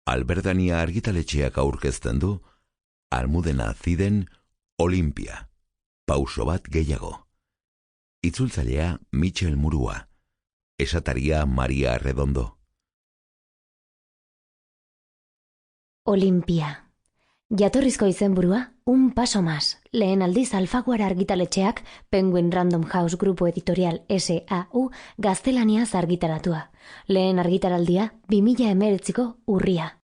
Albergania argitaletxeak aurkezten du Almudena Ziden Olimpia, pauso bat gehiago. Itzultzailea Michel Murua, esataria Maria Arredondo. Olimpia. Jatorrizko izenburua, Un paso más. Lehen aldiz Alfaguara argitaletxeak Penguin Random House Grupo Editorial S.A.U. gaztelaniaz argitaratua. Lehen argitaraldia 2019ko urria.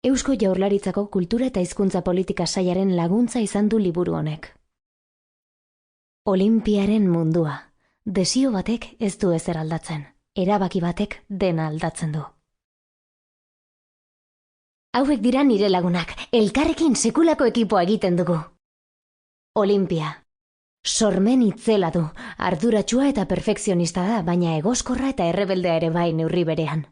Eusko Jaurlaritzako Kultura eta Hizkuntza Politika Sailaren laguntza izan du liburu honek. Olimpiaren mundua. Desio batek ez du ezer aldatzen. Erabaki batek dena aldatzen du. Hauek dira nire lagunak, elkarrekin sekulako ekipoa egiten dugu. Olimpia. Sormen itzela du, arduratsua eta perfekzionista da, baina egoskorra eta errebeldea ere bai neurri berean.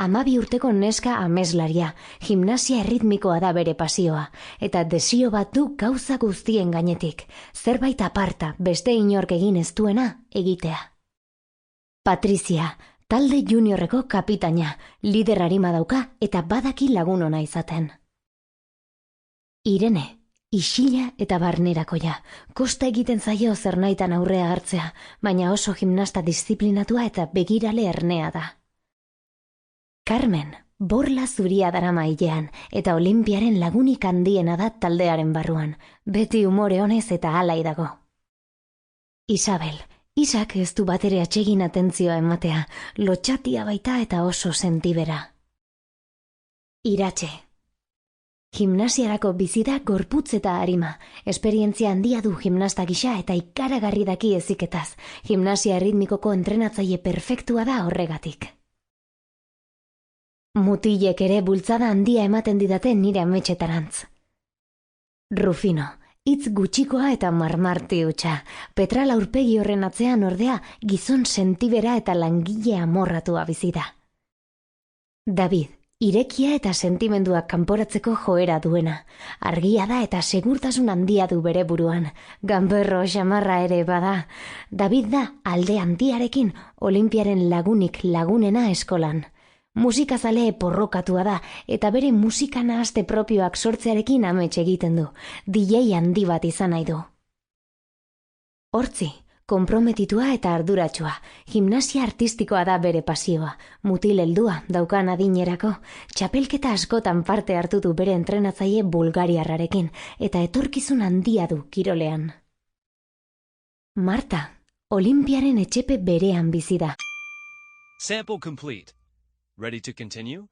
12 urteko neska ameslaria, gimnasia erritmikoa da bere pasioa, eta desio bat du gauza guztien gainetik, zerbait aparta beste inork egin ez duena egitea. Patrizia, talde juniorreko kapitaina, lider arima dauka eta badaki lagun ona izaten. Irene, isila eta barnerakoia, kosta egiten zaio zernaitan aurrea hartzea, baina oso gimnasta disiplinatua eta begirale ernea da. Carmen, borla zuria darama hilean, eta Olimpiaren lagunik handiena da taldearen barruan, beti umore honez eta alai dago. Isabel, Isak ez du batere atsegin atentzioa ematea, lotxatia baita eta oso sentibera. Iratxe. Gimnasiarako bizida gorputz eta arima, esperientzia handia du gimnasta gisa eta ikaragarri daki heziketaz, gimnasia erritmikoko entrenatzaile perfektua da horregatik. Mutilek ere bultzada handia ematen didate nire ametxetarantz. Rufino, hitz gutxikoa eta marmarti hutsa, Petrala aurpegi horren atzean ordea gizon sentibera eta langile amorratua bizi da. David, irekia eta sentimenduak kanporatzeko joera duena, argia da eta segurtasun handia du bere buruan, ganberro xamarra ere bada. David da alde handiarekin Olimpiaren lagunik lagunena eskolan. Musikazale porrokatua da eta bere musika nahaste propioak sortzearekin amets egiten du, DJ handi bat izan nahi du. Hortzi, konprometitua eta arduratsua, gimnasia artistikoa da bere pasioa, mutil heldua daukan adinerako, txapelketa askotan parte hartu du bere entrenatzaile bulgariarrarekin eta etorkizun handia du kirolean. Marta, Olimpiaren etxepe berean bizi da. Sample complete. Ready to continue?